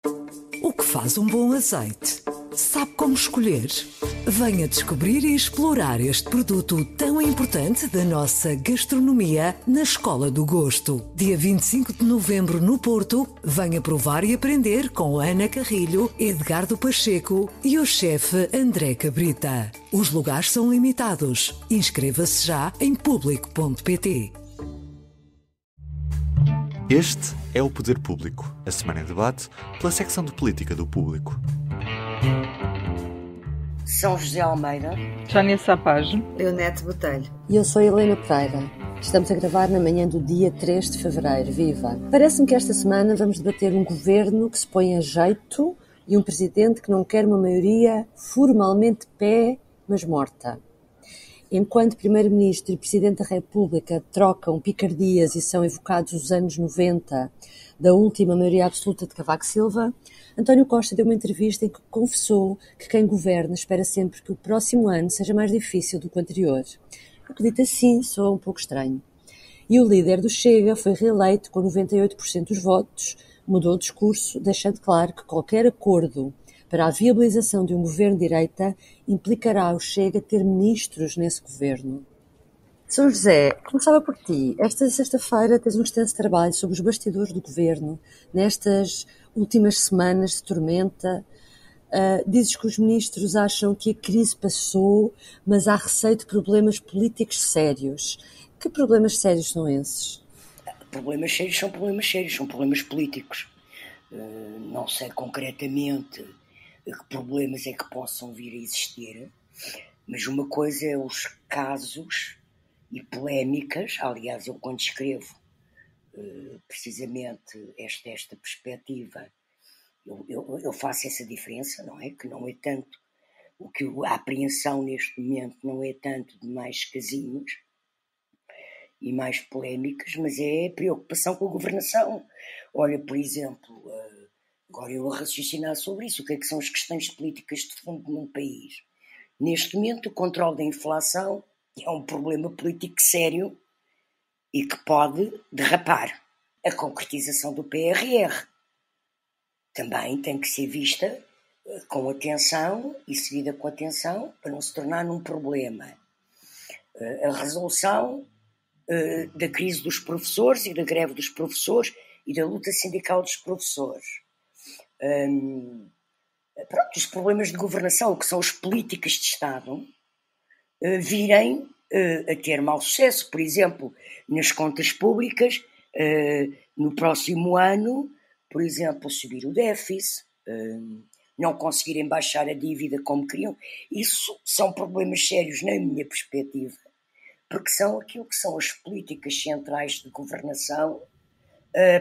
O que faz um bom azeite? Sabe como escolher? Venha descobrir e explorar este produto tão importante da nossa gastronomia na Escola do Gosto. Dia 25 de novembro no Porto, venha provar e aprender com Ana Carrilho, Edgardo Pacheco e o chefe André Cabrita. Os lugares são limitados. Inscreva-se já em público.pt. Este é o Poder Público, a semana em debate pela secção de política do Público. São José Almeida, Jânia Sapage, Leonete Botelho. E eu sou Helena Pereira. Estamos a gravar na manhã do dia 3 de fevereiro. Viva! Parece-me que esta semana vamos debater um governo que se põe a jeito e um presidente que não quer uma maioria formalmente pé, mas morta. Enquanto Primeiro-Ministro e Presidente da República trocam picardias e são evocados os anos 90 da última maioria absoluta de Cavaco Silva, António Costa deu uma entrevista em que confessou que quem governa espera sempre que o próximo ano seja mais difícil do que o anterior. O que dito assim soa um pouco estranho. E o líder do Chega foi reeleito com 98% dos votos, mudou o discurso, deixando claro que qualquer acordo para a viabilização de um governo de direita implicará o Chega ter ministros nesse governo. São José, começava por ti. Esta sexta-feira tens um extenso trabalho sobre os bastidores do governo, nestas últimas semanas de tormenta. Dizes que os ministros acham que a crise passou, mas há receio de problemas políticos sérios. Que problemas sérios são esses? Problemas sérios, são problemas políticos. Não sei concretamente que problemas é que possam vir a existir, mas uma coisa é os casos e polémicas. Aliás, eu quando escrevo precisamente esta perspectiva, eu faço essa diferença, não é? Que não é tanto, a apreensão neste momento não é tanto de mais casinhos e mais polémicas, mas é preocupação com a governação. Olha, por exemplo, agora eu a raciocinar sobre isso, o que é que são as questões políticas de fundo num país? Neste momento, o controle da inflação é um problema político sério e que pode derrapar. A concretização do PRR também tem que ser vista com atenção e seguida com atenção para não se tornar um problema. A resolução da crise dos professores e da greve dos professores e da luta sindical dos professores. Os problemas de governação, que são as políticas de Estado, virem a ter mau sucesso. Por exemplo, nas contas públicas, no próximo ano, por exemplo, subir o déficit, não conseguirem baixar a dívida como queriam. Isso são problemas sérios na minha perspectiva, porque são aquilo que são as políticas centrais de governação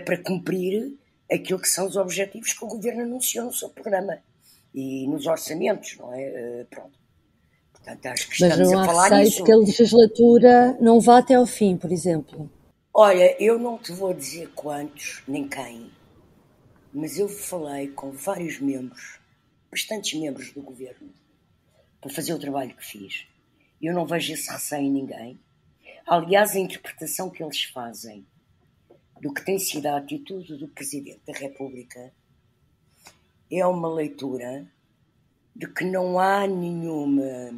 para cumprir aquilo que são os objetivos que o governo anunciou no seu programa e nos orçamentos, não é? Pronto. Portanto, acho que estamos a falar nisso. Mas não há receio que a legislatura não vá até ao fim, por exemplo? Olha, eu não te vou dizer quantos, nem quem, mas eu falei com vários membros, bastantes membros do governo, para fazer o trabalho que fiz. Eu não vejo esse receio em ninguém. Aliás, a interpretação que eles fazem do que tem sido a atitude do Presidente da República é uma leitura de que não há nenhuma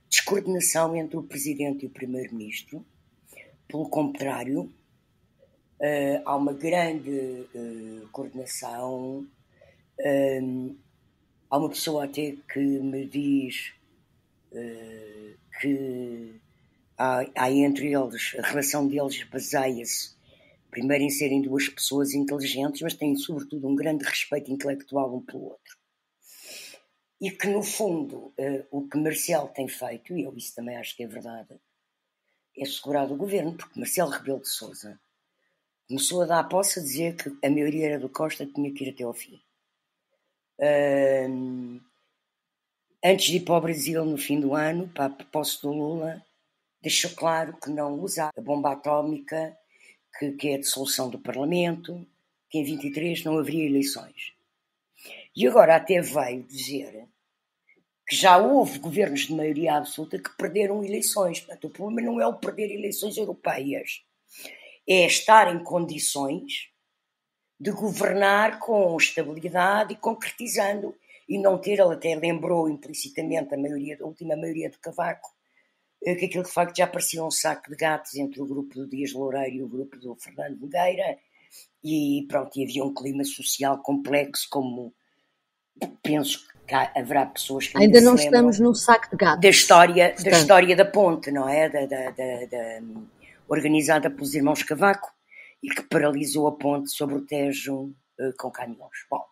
descoordenação entre o Presidente e o Primeiro-Ministro. Pelo contrário, há uma grande coordenação. Há uma pessoa até que me diz que há entre eles, a relação deles baseia-se primeiro em serem duas pessoas inteligentes, mas têm sobretudo um grande respeito intelectual um pelo outro. E que no fundo o que Marcelo tem feito, e eu isso também acho que é verdade, é segurar o governo, porque Marcelo Rebelo de Sousa começou a dar posse a dizer que a maioria era do Costa, tinha que ir até ao fim. Antes de ir para o Brasil no fim do ano, para a posse do Lula, deixou claro que não usa a bomba atómica, que é a dissolução do Parlamento, que em 23 não haveria eleições. E agora até veio dizer que já houve governos de maioria absoluta que perderam eleições. Portanto, o problema não é o perder eleições europeias, é estar em condições de governar com estabilidade e concretizando, e não ter, ele até lembrou implicitamente a última maioria do Cavaco, que aquilo de facto já parecia um saco de gatos entre o grupo do Dias Loureiro e o grupo do Fernando Nogueira, e pronto, e havia um clima social complexo, como penso que haverá pessoas que ainda não estamos num saco de gatos. Da história da ponte, não é? Organizada pelos irmãos Cavaco, e que paralisou a ponte sobre o Tejo com caminhões. Bom,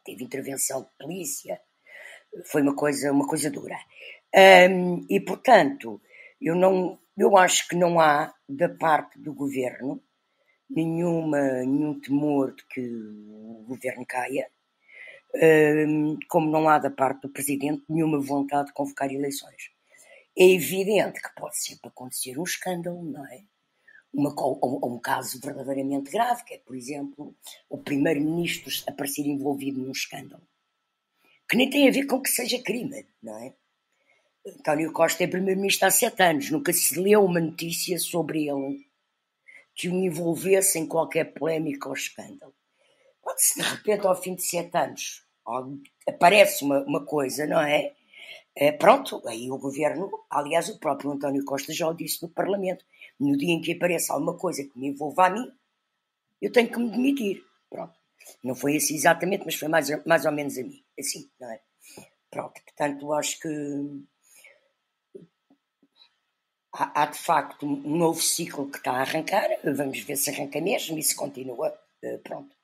teve intervenção de polícia, foi uma coisa dura. E, portanto, eu acho que não há, da parte do governo, nenhum temor de que o governo caia, como não há da parte do presidente nenhuma vontade de convocar eleições. É evidente que pode sempre acontecer um escândalo, não é? Um caso verdadeiramente grave, que é, por exemplo, o primeiro-ministro aparecer envolvido num escândalo, que nem tem a ver com que seja crime, não é? António Costa é primeiro-ministro há 7 anos, nunca se leu uma notícia sobre ele que o envolvesse em qualquer polémica ou escândalo. Pode-se, de repente, ao fim de 7 anos, aparece uma coisa, não é? Pronto, aí o governo, aliás, o próprio António Costa já o disse no Parlamento, no dia em que apareça alguma coisa que me envolva a mim, eu tenho que me demitir. Pronto. Não foi assim exatamente, mas foi mais ou menos a mim. Assim, não é? Pronto, portanto, acho que há de facto um novo ciclo que está a arrancar. Vamos ver se arranca mesmo e se continua. Pronto.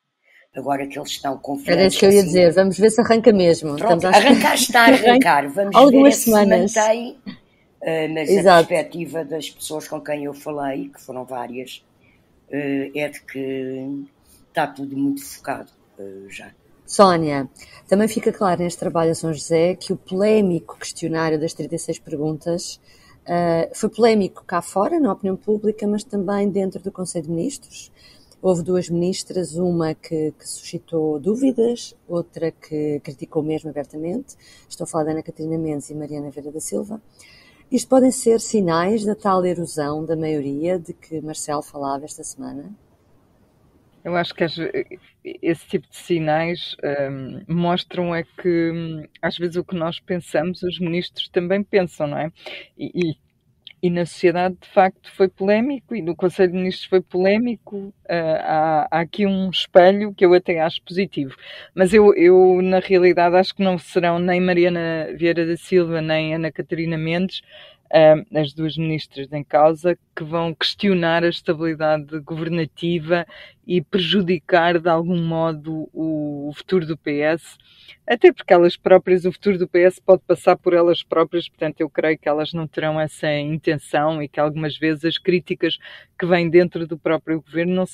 Agora que eles estão confiantes. Era isso que eu ia dizer, vamos ver se arranca mesmo. Pronto, arrancar está a arrancar. Vamos algumas ver semanas. Se mantém. Mas exato. A perspectiva das pessoas com quem eu falei, que foram várias, é de que está tudo muito focado já. Sónia, também fica claro neste trabalho a São José que o polémico questionário das 36 perguntas foi polémico cá fora, na opinião pública, mas também dentro do Conselho de Ministros. Houve 2 ministras, uma que suscitou dúvidas, outra que criticou mesmo abertamente. Estou a falar da Ana Catarina Mendes e Mariana Vieira da Silva. Isto podem ser sinais da tal erosão da maioria de que Marcelo falava esta semana? Eu acho que esse tipo de sinais mostram que às vezes o que nós pensamos, os ministros também pensam, não é? E na sociedade, de facto, foi polémico, e no Conselho de Ministros foi polémico. Há aqui um espelho que eu até acho positivo. Mas eu, na realidade, acho que não serão nem Mariana Vieira da Silva, nem Ana Catarina Mendes, as 2 ministras em causa, que vão questionar a estabilidade governativa e prejudicar, de algum modo, o futuro do PS. Até porque elas próprias, o futuro do PS pode passar por elas próprias, portanto eu creio que elas não terão essa intenção e que algumas vezes as críticas que vêm dentro do próprio governo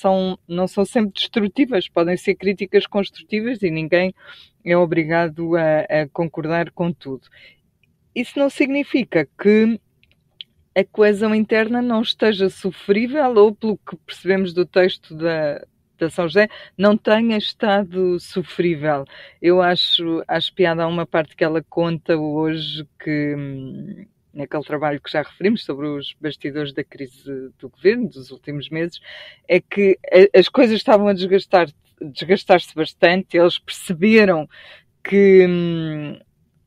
não são sempre destrutivas, podem ser críticas construtivas e ninguém é obrigado a concordar com tudo. Isso não significa que a coesão interna não esteja sofrível ou, pelo que percebemos do texto da São José, não tenha estado sofrível. Eu acho piada a uma parte que ela conta hoje, que naquele trabalho que já referimos sobre os bastidores da crise do governo dos últimos meses, é que as coisas estavam a desgastar-se bastante. Eles perceberam que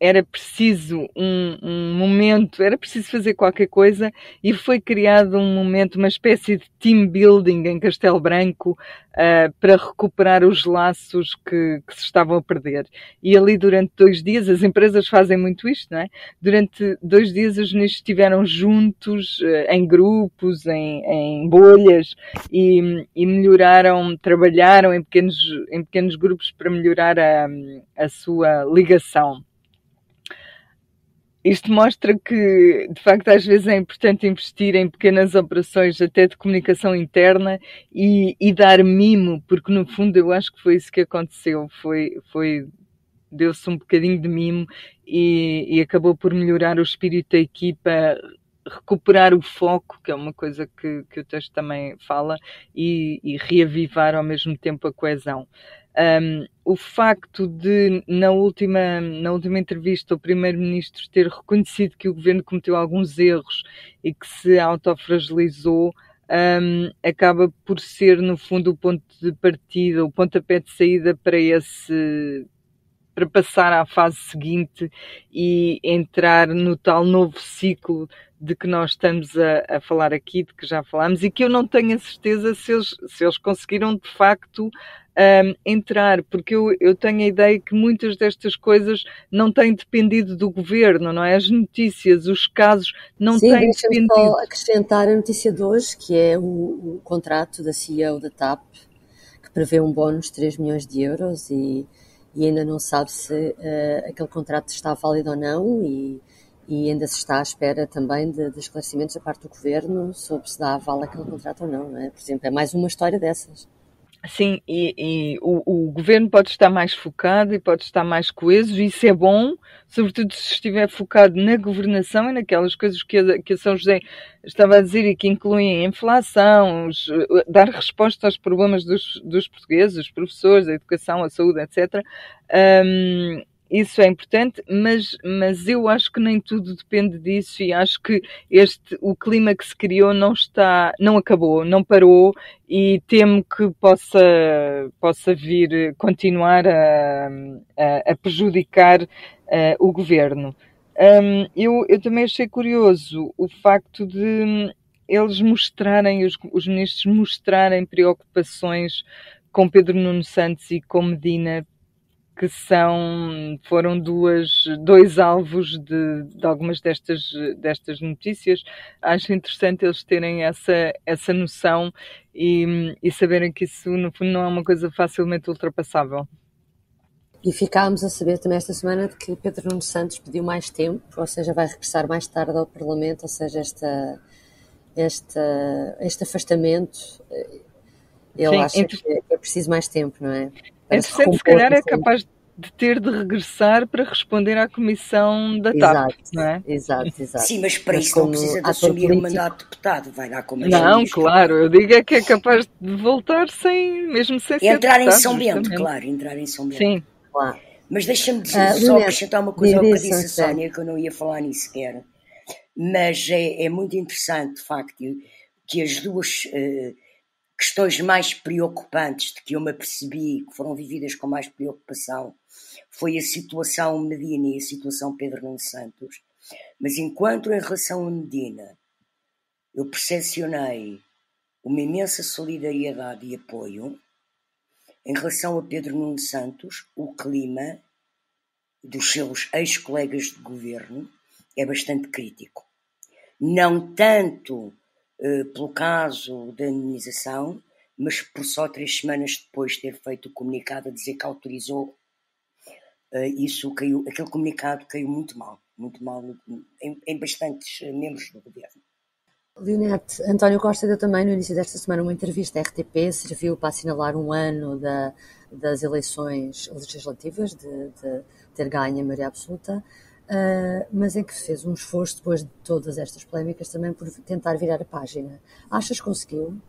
era preciso um momento, era preciso fazer qualquer coisa, e foi criado um momento, uma espécie de team building em Castelo Branco, para recuperar os laços que se estavam a perder. E ali durante 2 dias, as empresas fazem muito isto, não é? Durante 2 dias os ministros estiveram juntos, em grupos, em bolhas, e melhoraram, trabalharam em pequenos grupos para melhorar a sua ligação. Isto mostra que, de facto, às vezes é importante investir em pequenas operações até de comunicação interna e dar mimo, porque no fundo eu acho que foi isso que aconteceu. Deu-se um bocadinho de mimo e acabou por melhorar o espírito da equipa, recuperar o foco, que é uma coisa que o texto também fala, e reavivar ao mesmo tempo a coesão. O facto de, na última entrevista, o Primeiro-Ministro ter reconhecido que o Governo cometeu alguns erros e que se autofragilizou, acaba por ser, no fundo, o ponto de partida, o pontapé de saída para passar à fase seguinte e entrar no tal novo ciclo de que nós estamos a falar aqui, de que já falámos, e que eu não tenho a certeza se eles conseguiram de facto entrar, porque eu tenho a ideia que muitas destas coisas não têm dependido do governo, não é? As notícias, os casos não Sim, têm deixa-me dependido. só acrescentar a notícia de hoje, que é o contrato da CEO da TAP, que prevê um bónus de 3 milhões de euros e ainda não sabe se aquele contrato está válido ou não e ainda se está à espera também de esclarecimentos da parte do governo sobre se dá aval àquele contrato ou não, não é? Por exemplo, é mais uma história dessas. Sim, e o governo pode estar mais focado e pode estar mais coeso, e isso é bom, sobretudo se estiver focado na governação e naquelas coisas que a São José estava a dizer e que incluem a inflação, dar resposta aos problemas dos portugueses, dos professores, a educação, a saúde, etc. Isso é importante, mas eu acho que nem tudo depende disso, e acho que o clima que se criou não acabou, não parou, e temo que possa vir continuar a prejudicar o governo. Eu também achei curioso o facto de eles mostrarem, os ministros mostrarem preocupações com Pedro Nuno Santos e com Medina, que foram dois alvos de algumas destas notícias. Acho interessante eles terem essa noção e saberem que isso, no fundo, não é uma coisa facilmente ultrapassável. E ficámos a saber também esta semana de que Pedro Nuno Santos pediu mais tempo, ou seja, vai regressar mais tarde ao Parlamento, ou seja, este afastamento, ele acha que é preciso mais tempo, não é? Interessante, se calhar é capaz de ter de regressar para responder à comissão da TAP, não é? Exato. Sim, mas para isso não precisa de assumir o mandato de deputado, vai dar como Não, claro, eu digo é que é capaz de voltar mesmo sem ser entrar deputado, em São Bento, justamente. claro, entrar em São Bento. Sim. Claro. Mas deixa-me dizer, só acrescentar uma coisa ao que disse a Sónia, que eu não ia falar nisso sequer. Mas é muito interessante, de facto, que as duas questões mais preocupantes de que eu me apercebi, que foram vividas com mais preocupação, foi a situação Medina e a situação Pedro Nuno Santos. Mas enquanto em relação a Medina eu percepcionei uma imensa solidariedade e apoio, em relação a Pedro Nuno Santos, o clima dos seus ex-colegas de governo é bastante crítico. Não tanto pelo caso da indemnização, mas por só 3 semanas depois ter feito o comunicado a dizer que autorizou aquele comunicado caiu muito mal em bastantes membros do governo. Leonete, António Costa deu também no início desta semana uma entrevista à RTP, serviu para assinalar um ano das eleições legislativas, de ter ganho a maioria absoluta, mas em que fez um esforço depois de todas estas polémicas também por tentar virar a página. Achas que conseguiu?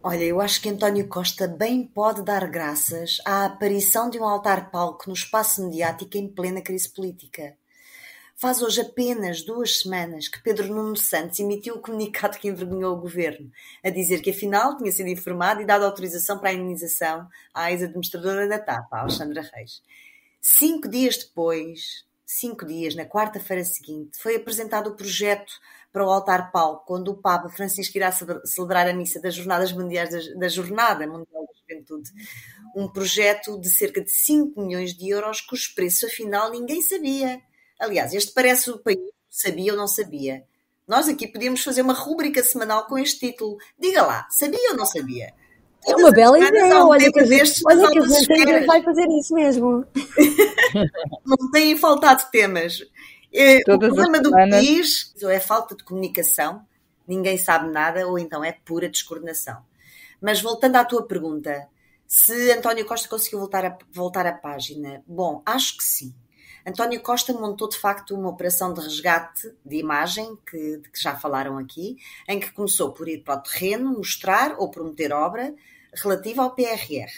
Olha, eu acho que António Costa bem pode dar graças à aparição de um altar-palco no espaço mediático em plena crise política. Faz hoje apenas 2 semanas que Pedro Nuno Santos emitiu o comunicado que envergonhou o governo, a dizer que afinal tinha sido informado e dado autorização para a indenização à ex-administradora da TAP, a Alexandra Reis. 5 dias depois, 5 dias, na quarta-feira seguinte, foi apresentado o projeto para o altar-palco, quando o Papa Francisco irá celebrar a missa das Jornadas Mundiais da Jornada Mundial da Juventude. Um projeto de cerca de 5 milhões de euros, cujo preço afinal ninguém sabia. Aliás, este parece o país, sabia ou não sabia. Nós aqui podíamos fazer uma rúbrica semanal com este título. Diga lá, sabia ou não sabia? É uma bela ideia, olha que a gente vai fazer isso mesmo. Não têm faltado temas. O problema do país é a falta de comunicação, ninguém sabe nada, ou então é pura descoordenação. Mas voltando à tua pergunta, se António Costa conseguiu voltar à página, bom, acho que sim. António Costa montou de facto uma operação de resgate de imagem, de que já falaram aqui, em que começou por ir para o terreno, mostrar ou prometer obra relativa ao PRR.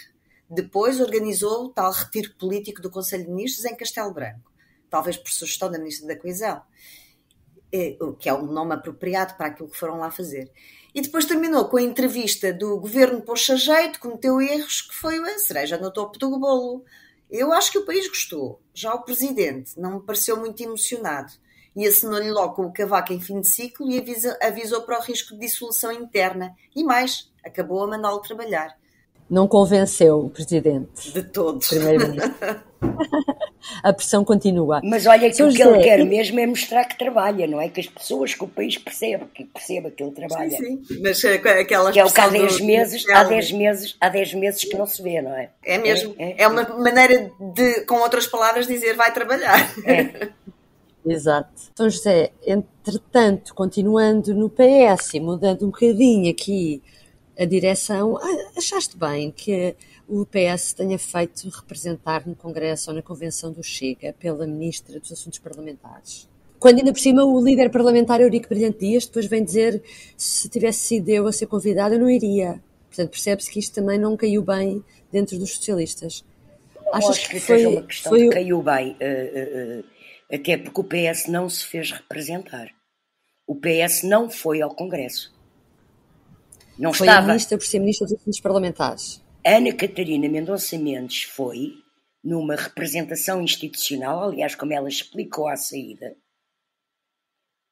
Depois organizou o tal retiro político do Conselho de Ministros em Castelo Branco, talvez por sugestão da Ministra da Coesão, que é um nome apropriado para aquilo que foram lá fazer. E depois terminou com a entrevista do governo pôs-se a jeito, cometeu erros, que foi a cereja no topo do bolo. Eu acho que o país gostou. Já o presidente não me pareceu muito emocionado. E assinou-lhe logo com o cavaco em fim de ciclo e avisou para o risco de dissolução interna. E mais, acabou a mandá-lo trabalhar. Não convenceu o presidente. De todos. Primeiro-ministro. A pressão continua. Mas olha que São o que ele José, quer mesmo é mostrar que trabalha, não é? Que as pessoas, que o país perceba que ele trabalha. Sim, sim. Mas aquela Que é o que há expressão 10 meses, há 10 meses que não se vê, não é? É mesmo. É uma maneira de, com outras palavras, dizer vai trabalhar. exato. São José, entretanto, continuando no PS e mudando um bocadinho aqui a direção, achaste bem que o PS tenha feito representar no Congresso ou na Convenção do Chega pela Ministra dos Assuntos Parlamentares? Quando ainda por cima o líder parlamentar Eurico Brilhante Dias depois vem dizer se tivesse sido eu a ser convidada eu não iria. Portanto, percebe-se que isto também não caiu bem dentro dos socialistas. Achas que seja uma questão de caiu bem, até porque o PS não se fez representar. O PS não foi ao Congresso. Não foi estava. A ministra por ser Ministra dos Assuntos Parlamentares. Ana Catarina Mendonça Mendes foi numa representação institucional, aliás, como ela explicou à saída,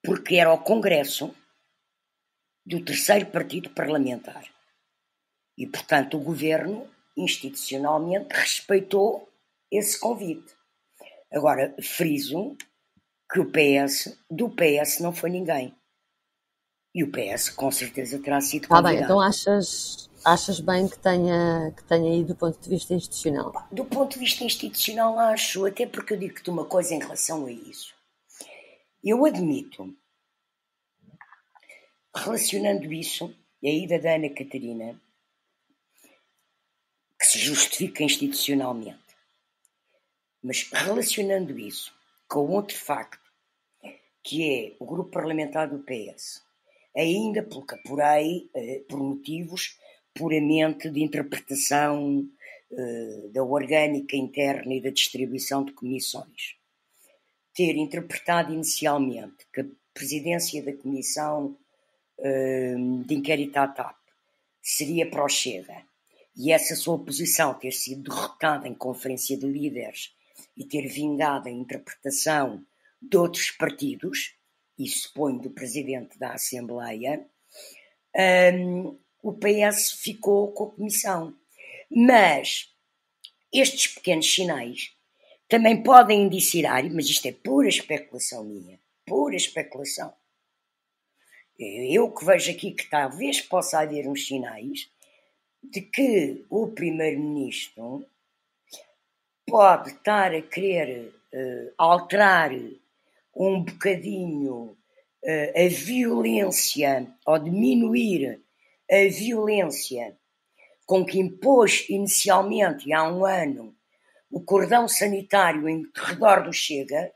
porque era o Congresso do terceiro partido parlamentar. E, portanto, o governo, institucionalmente, respeitou esse convite. Agora, friso que do PS não foi ninguém. E o PS, com certeza, terá sido convidado. Bem, então achas bem que tenha ido do ponto de vista institucional? Do ponto de vista institucional, acho, até porque eu digo-te uma coisa em relação a isso. Eu admito, relacionando isso, a ida da Ana Catarina, que se justifica institucionalmente, mas relacionando isso com outro facto, que é o grupo parlamentar do PS, ainda pelo que apurei, por motivos puramente de interpretação da orgânica interna e da distribuição de comissões, ter interpretado inicialmente que a presidência da comissão de inquérito à TAP seria para o Chega, e essa sua posição ter sido derrotada em conferência de líderes e ter vingado a interpretação de outros partidos, e suponho do presidente da Assembleia, o PS ficou com a comissão. Mas estes pequenos sinais também podem indiciar, mas isto é pura especulação minha, pura especulação. Eu que vejo aqui que talvez possa haver uns sinais de que o primeiro-ministro pode estar a querer alterar um bocadinho a violência, ou diminuir a violência com que impôs inicialmente, há um ano, o cordão sanitário em redor do Chega,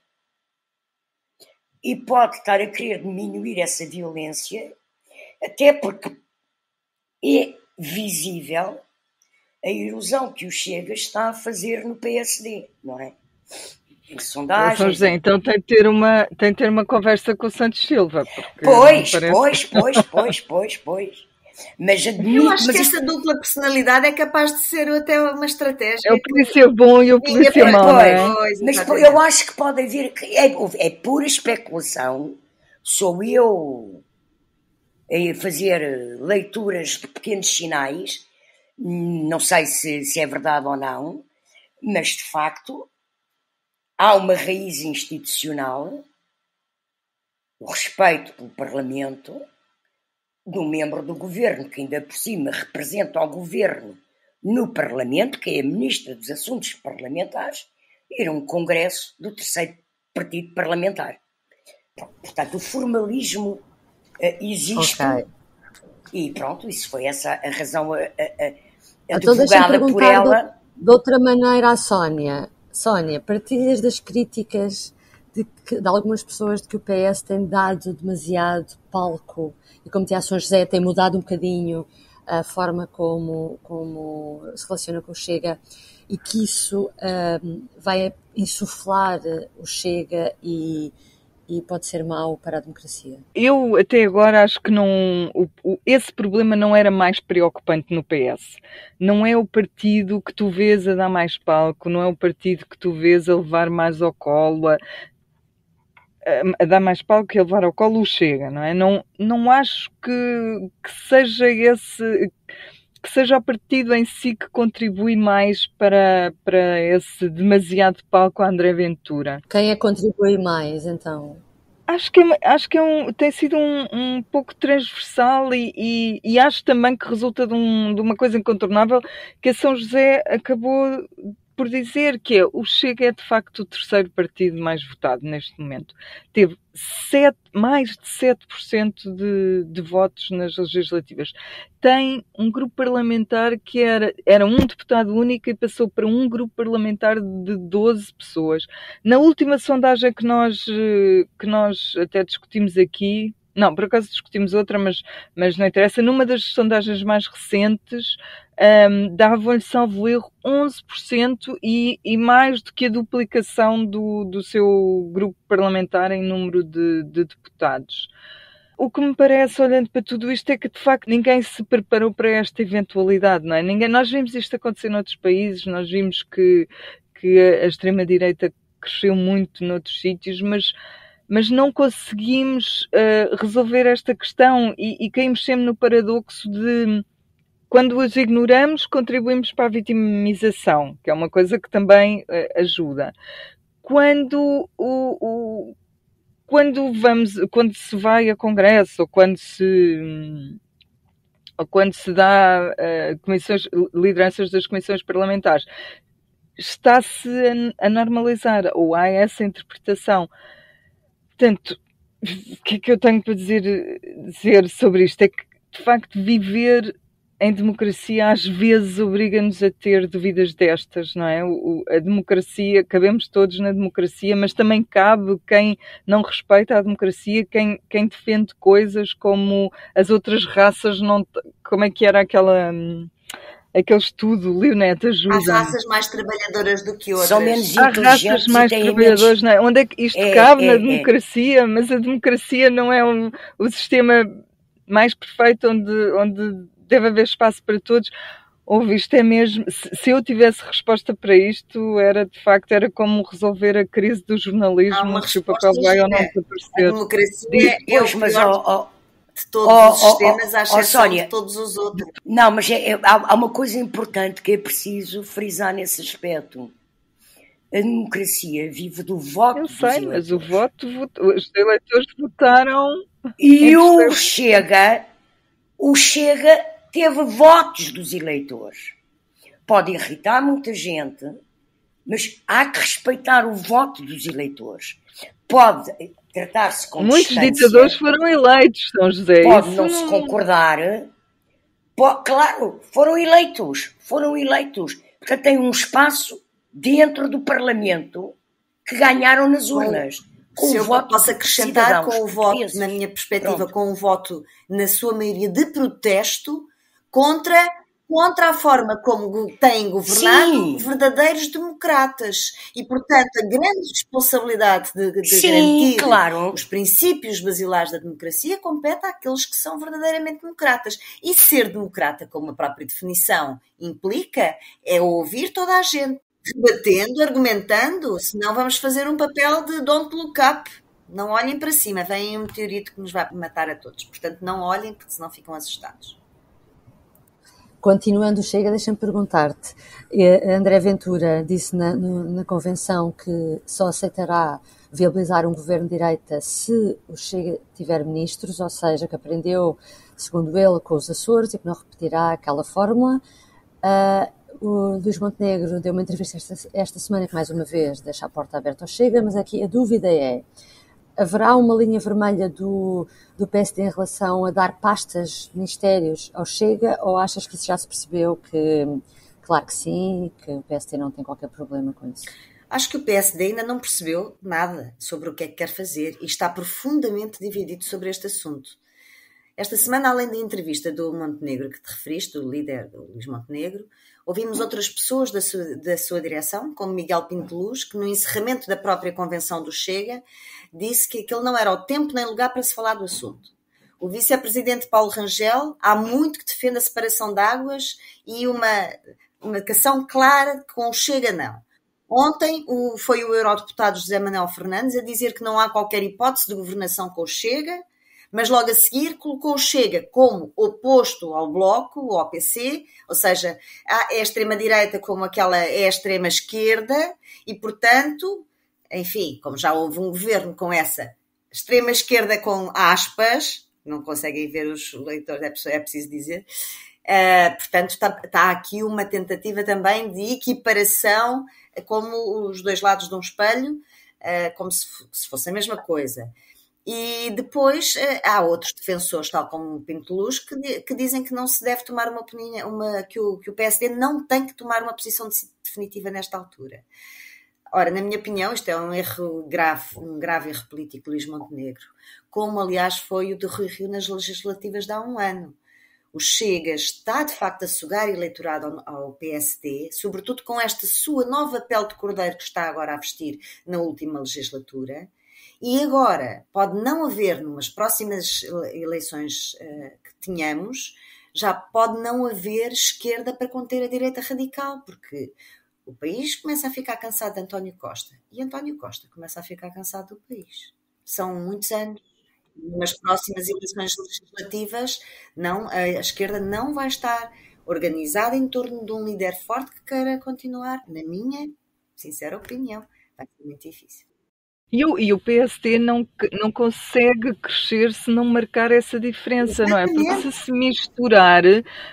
e pode estar a querer diminuir essa violência, até porque é visível a erosão que o Chega está a fazer no PSD, não é? Em sondagens. São José, então tem de ter uma conversa com o Santos Silva. Pois. Mas admito, eu acho que essa dupla personalidade é capaz de ser até uma estratégia. É o polícia bom e o polícia mau, não é? Mas eu acho que pode haver, é pura especulação, sou eu a fazer leituras de pequenos sinais, não sei se é verdade ou não, mas de facto há uma raiz institucional, o respeito pelo Parlamento, de um membro do governo, que ainda por cima representa o governo no Parlamento, que é a Ministra dos Assuntos Parlamentares, ir a um congresso do terceiro partido parlamentar. Portanto, o formalismo existe. Okay. E pronto, isso foi essa a razão advogada por ela. De outra maneira, a Sónia, partilhas das críticas de algumas pessoas de que o PS tem dado demasiado palco e como tinha São José tem mudado um bocadinho a forma como se relaciona com o Chega e que isso vai insuflar o Chega e e pode ser mau para a democracia? Eu até agora acho que esse problema não era mais preocupante no PS. Não é o partido que tu vês a dar mais palco, não é o partido que tu vês a levar mais ao colo, a dar mais palco e a levar ao colo o Chega, não é? Não acho que seja que seja o partido em si que contribui mais para esse demasiado palco a André Ventura. Quem é que contribui mais, então? Acho que tem sido um pouco transversal e acho também que resulta de uma coisa incontornável que a São José acabou por dizer, que é o Chega é de facto o terceiro partido mais votado neste momento. Teve mais de 7% de votos nas legislativas. Tem um grupo parlamentar que era um deputado único e passou para um grupo parlamentar de 12 pessoas. Na última sondagem que nós até discutimos aqui, não, por acaso discutimos outra, mas não interessa, numa das sondagens mais recentes, davam-lhe, salvo erro, 11% e mais do que a duplicação do seu grupo parlamentar em número de deputados. O que me parece, olhando para tudo isto, é que de facto ninguém se preparou para esta eventualidade, não é? Nós vimos isto acontecer noutros países, nós vimos que a extrema-direita cresceu muito noutros sítios, mas não conseguimos resolver esta questão e caímos sempre no paradoxo de, quando os ignoramos, contribuímos para a vitimização, que é uma coisa que também ajuda. Quando se vai a congresso ou quando se dá lideranças das comissões parlamentares, está-se a normalizar, ou há essa interpretação. Portanto, o que é que eu tenho para dizer sobre isto? É que, de facto, viver em democracia às vezes obriga-nos a ter dúvidas destas, não é? A democracia, cabemos todos na democracia, mas também cabe quem não respeita a democracia, quem defende coisas como as outras raças não... Como é que era aquele estudo, Leonete, ajuda. Há raças mais trabalhadoras do que outras. São menos há raças mais trabalhadoras, não é? Onde é que isto cabe na democracia? Mas a democracia não é o sistema mais perfeito onde deve haver espaço para todos. Isto é mesmo... Se eu tivesse resposta para isto, era como resolver a crise do jornalismo, se o papel vai ou não desaparecer. A democracia é o pior de todos os sistemas, à exceção de todos os outros. Não, mas há uma coisa importante que é preciso frisar nesse aspecto. A democracia vive do voto dos eleitores. Mas os eleitores votaram... E o Chega teve votos dos eleitores. Pode irritar muita gente, mas há que respeitar o voto dos eleitores. Pode tratar-se com muitos distância. ditadores foram eleitos, São José. Pode não se concordar. Claro, foram eleitos. Portanto, têm um espaço dentro do Parlamento que ganharam nas urnas. Se eu posso acrescentar, com o voto, na minha perspectiva, com o voto, na sua maioria, de protesto contra a forma como têm governado verdadeiros democratas. E, portanto, a grande responsabilidade de garantir os princípios basilares da democracia compete àqueles que são verdadeiramente democratas. E ser democrata, como a própria definição implica, é ouvir toda a gente, debatendo, argumentando, senão vamos fazer um papel de don't look up. Não olhem para cima, vem um meteorito que nos vai matar a todos. Portanto, não olhem, porque senão ficam assustados. Continuando o Chega, deixa-me perguntar-te. André Ventura disse na convenção que só aceitará viabilizar um governo de direita se o Chega tiver ministros, ou seja, que aprendeu, segundo ele, com os Açores e que não repetirá aquela fórmula. O Luís Montenegro deu uma entrevista esta semana que, mais uma vez, deixa a porta aberta ao Chega, mas aqui a dúvida é: haverá uma linha vermelha do PSD em relação a dar pastas, ministérios ao Chega, ou achas que isso já se percebeu que, claro que sim, que o PSD não tem qualquer problema com isso? Acho que o PSD ainda não percebeu nada sobre o que é que quer fazer e está profundamente dividido sobre este assunto. Esta semana, além da entrevista do Montenegro que te referiste, do líder do Luís Montenegro, Ouvimos outras pessoas da sua direção, como Miguel Pinteluz, que no encerramento da própria convenção do Chega, disse que aquele não era o tempo nem lugar para se falar do assunto. O vice-presidente Paulo Rangel há muito que defende a separação de águas e uma marcação clara com o Chega não. Ontem foi o eurodeputado José Manuel Fernandes a dizer que não há qualquer hipótese de governação com o Chega, mas logo a seguir colocou o Chega como oposto ao Bloco, ou ao PC, ou seja, é a extrema-direita como aquela é a extrema-esquerda, e, portanto, enfim, como já houve um governo com essa extrema-esquerda com aspas, não conseguem ver os leitores, é preciso dizer, portanto, está aqui uma tentativa também de equiparação, como os dois lados de um espelho, como se fosse a mesma coisa. E depois há outros defensores, tal como o Pinteluz, que dizem que não se deve tomar uma opinião, que o PSD não tem que tomar uma posição definitiva nesta altura. Ora, na minha opinião, isto é um erro grave, um grave erro político de Luís Montenegro, como aliás foi o de Rui Rio nas legislativas de há um ano. O Chega está de facto a sugar eleitorado ao PSD, sobretudo com esta sua nova pele de cordeiro que está agora a vestir na última legislatura. E agora, pode não haver, numas próximas eleições que tenhamos, já pode não haver esquerda para conter a direita radical, porque o país começa a ficar cansado de António Costa. E António Costa começa a ficar cansado do país. São muitos anos. Nas próximas eleições legislativas, a esquerda não vai estar organizada em torno de um líder forte que queira continuar. Na minha sincera opinião, vai ser muito difícil. E o PSD não consegue crescer se não marcar essa diferença, não é? Porque se misturar,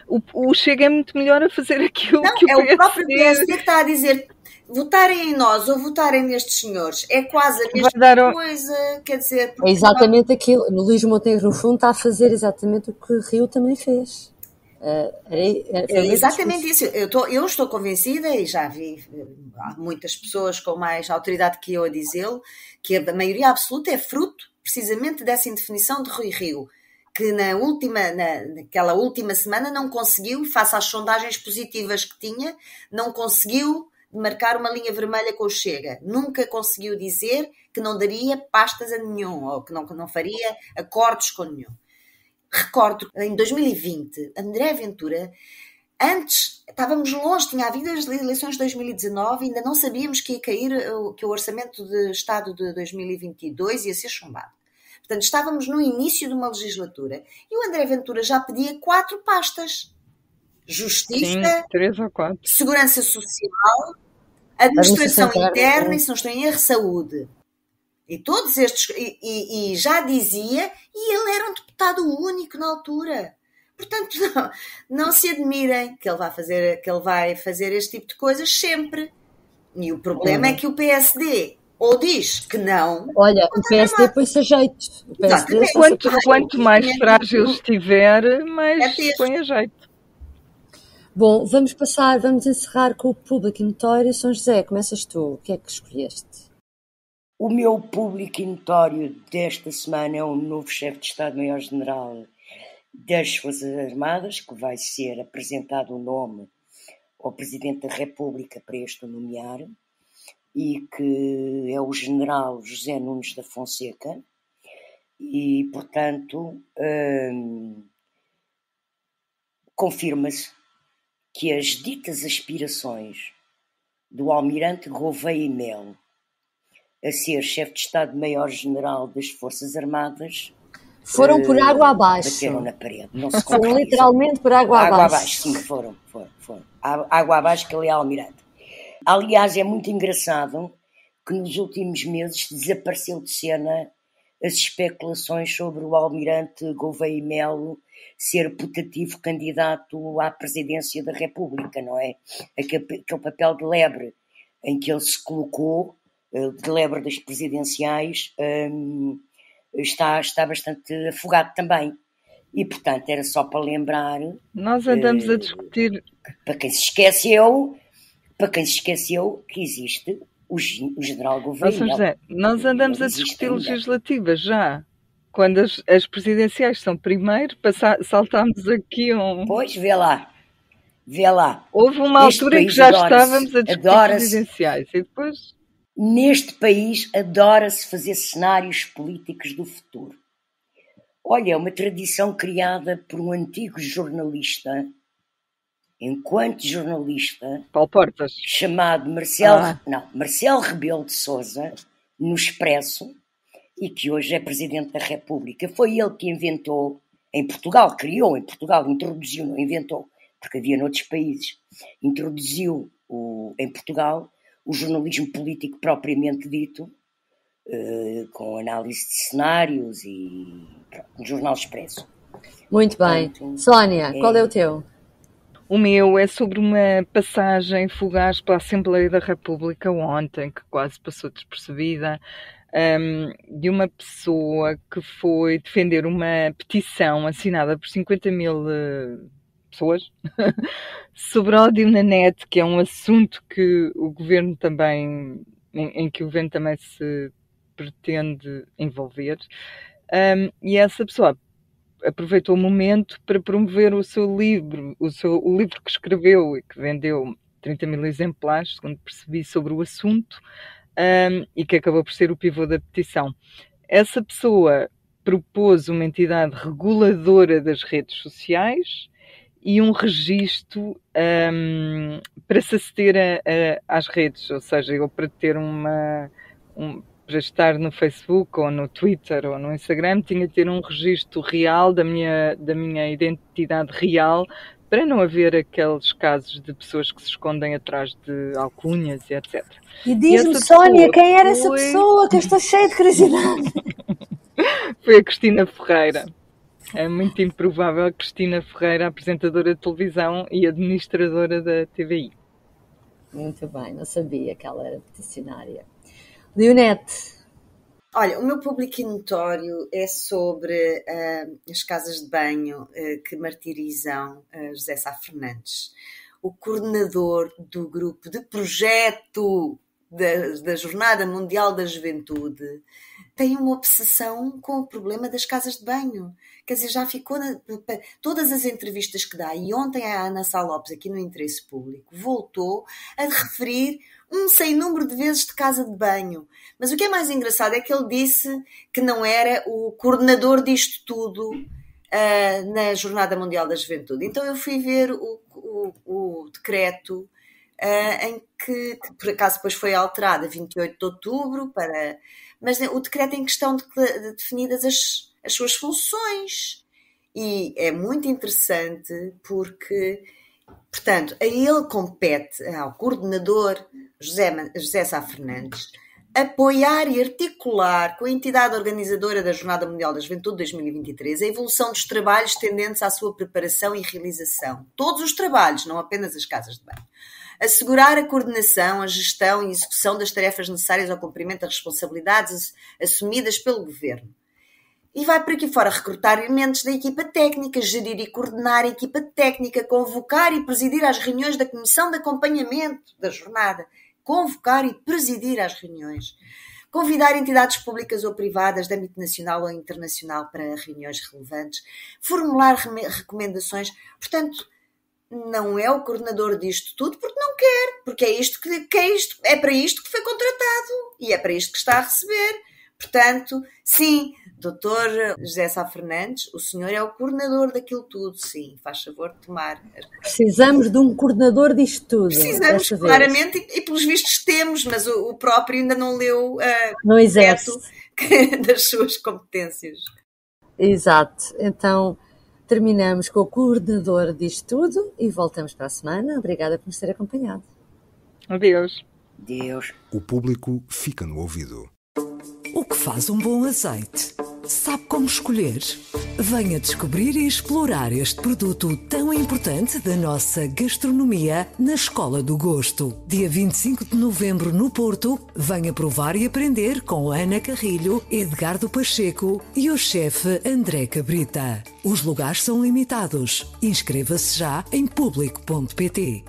o Chega é muito melhor a fazer aquilo que o PSD... É o próprio PSD que está a dizer votarem em nós ou votarem nestes senhores. É quase a mesma coisa, quer dizer... É exatamente aquilo. No Luís Montenegro, no fundo, está a fazer exatamente o que Rio também fez. É exatamente isso. Eu estou convencida, e já vi muitas pessoas com mais autoridade que eu a dizê-lo, que a maioria absoluta é fruto precisamente dessa indefinição de Rui Rio, que naquela última semana não conseguiu, face às sondagens positivas que tinha, não conseguiu marcar uma linha vermelha com o Chega. Nunca conseguiu dizer que não daria pastas a nenhum, ou que não faria acordos com nenhum. Recordo, em 2020, André Ventura, antes estávamos longe, tinha havido as eleições de 2019, ainda não sabíamos que ia cair, que o orçamento de Estado de 2022 ia ser chumbado. Portanto, estávamos no início de uma legislatura e o André Ventura já pedia 4 pastas. Justiça, sim, 3 ou 4. Segurança Social, Administração Interna e, se não estou em erro, Saúde. E todos estes, e já dizia, e ele era um deputado único na altura. Portanto, não se admirem que ele vai fazer este tipo de coisas sempre. E o problema é que o PSD ou diz que não... Olha, o PSD põe-se a jeito. Quanto mais frágil estiver, mais põe a jeito. Bom, vamos encerrar com o público notório. São José, começas tu. O que é que escolheste? O meu público notório desta semana é o novo chefe de Estado-Maior-General das Forças Armadas, que vai ser apresentado o nome ao Presidente da República para este nomear, e que é o General José Nunes da Fonseca, e, portanto, confirma-se que as ditas aspirações do Almirante Gouveia e Melo a ser chefe de Estado-Maior-General das Forças Armadas foram por água abaixo. Bateram na parede. Não se foram literalmente por água abaixo. Sim, foram. Água abaixo, que ele é Almirante. Aliás, é muito engraçado que nos últimos meses desapareceu de cena as especulações sobre o Almirante Gouveia e Melo ser putativo candidato à presidência da República, não é? Aquele papel de lebre em que ele se colocou, de lebre das presidenciais, está bastante afogado também. E, portanto, era só para lembrar... Nós andamos a discutir... Para quem se esqueceu que existe o general Gouveia. José, nós andamos a discutir legislativas já. Quando as presidenciais são primeiro, saltámos aqui um... Pois, vê lá. Vê lá. Houve uma Este altura em que país já adora-se, estávamos a discutir adora-se. presidenciais e depois... Neste país adora-se fazer cenários políticos do futuro. Olha, é uma tradição criada por um antigo jornalista, enquanto jornalista, Paulo Portas. chamado Marcelo Rebelo de Sousa, no Expresso, e que hoje é Presidente da República. Foi ele que inventou, em Portugal, criou em Portugal, introduziu, não inventou, porque havia noutros países, introduziu em Portugal o jornalismo político propriamente dito, com análise de cenários e no Jornal Expresso. Muito bem. Portanto, Sónia, qual é o teu? O meu é sobre uma passagem fugaz pela Assembleia da República ontem, que quase passou despercebida, de uma pessoa que foi defender uma petição assinada por 50.000 pessoas sobre ódio na net, que é um assunto que o governo também, em que o governo também se pretende envolver, e essa pessoa aproveitou o momento para promover o seu livro, o livro que escreveu e que vendeu 30.000 exemplares, segundo percebi, sobre o assunto, e que acabou por ser o pivô da petição. Essa pessoa propôs uma entidade reguladora das redes sociais e um registro para se aceder às redes, ou seja, eu para ter para estar no Facebook ou no Twitter ou no Instagram tinha de ter um registro real da minha identidade real, para não haver aqueles casos de pessoas que se escondem atrás de alcunhas e etc. E diz-me, Sónia, quem era essa pessoa, que eu estou cheia de curiosidade. Foi a Cristina Ferreira. É muito improvável a Cristina Ferreira, apresentadora de televisão e administradora da TVI. Muito bem, não sabia que ela era peticionária. Leonete. Olha, o meu público notório é sobre as casas de banho que martirizam José Sá Fernandes. O coordenador do grupo de projeto da Jornada Mundial da Juventude tem uma obsessão com o problema das casas de banho. Quer dizer, já ficou todas as entrevistas que dá, e ontem a Ana Sá Lopes, aqui no Interesse Público, voltou a referir um sem número de vezes de casa de banho. Mas o que é mais engraçado é que ele disse que não era o coordenador disto tudo na Jornada Mundial da Juventude. Então eu fui ver o decreto em que por acaso depois foi alterado a 28 de outubro, mas o decreto em questão de definidas as suas funções. E é muito interessante porque, portanto, a ele compete, ao coordenador José Sá Fernandes, apoiar e articular com a entidade organizadora da Jornada Mundial da Juventude 2023 a evolução dos trabalhos tendentes à sua preparação e realização. Todos os trabalhos, não apenas as casas de banho. Assegurar a coordenação, a gestão e execução das tarefas necessárias ao cumprimento das responsabilidades assumidas pelo Governo. E vai por aqui fora recrutar elementos da equipa técnica, gerir e coordenar a equipa técnica, convocar e presidir as reuniões da Comissão de Acompanhamento da Jornada, convocar e presidir as reuniões, convidar entidades públicas ou privadas de âmbito nacional ou internacional para reuniões relevantes, formular recomendações. Portanto, não é o coordenador disto tudo porque não quer, porque é para isto que foi contratado e é para isto que está a receber. Portanto, sim, Dr. José Sá Fernandes, o senhor é o coordenador daquilo tudo, sim, faz favor de tomar. Precisamos de um coordenador disto tudo. Precisamos, claramente, e pelos vistos temos, mas o próprio ainda não leu não exerce das suas competências. Exato, então terminamos com o coordenador disto tudo e voltamos para a semana. Obrigada por nos ter acompanhado. Adeus. Deus. O público fica no ouvido. O que faz um bom azeite? Sabe como escolher? Venha descobrir e explorar este produto tão importante da nossa gastronomia na Escola do Gosto. Dia 25 de novembro no Porto, venha provar e aprender com Ana Carrilho, Edgardo Pacheco e o chefe André Cabrita. Os lugares são limitados. Inscreva-se já em público.pt.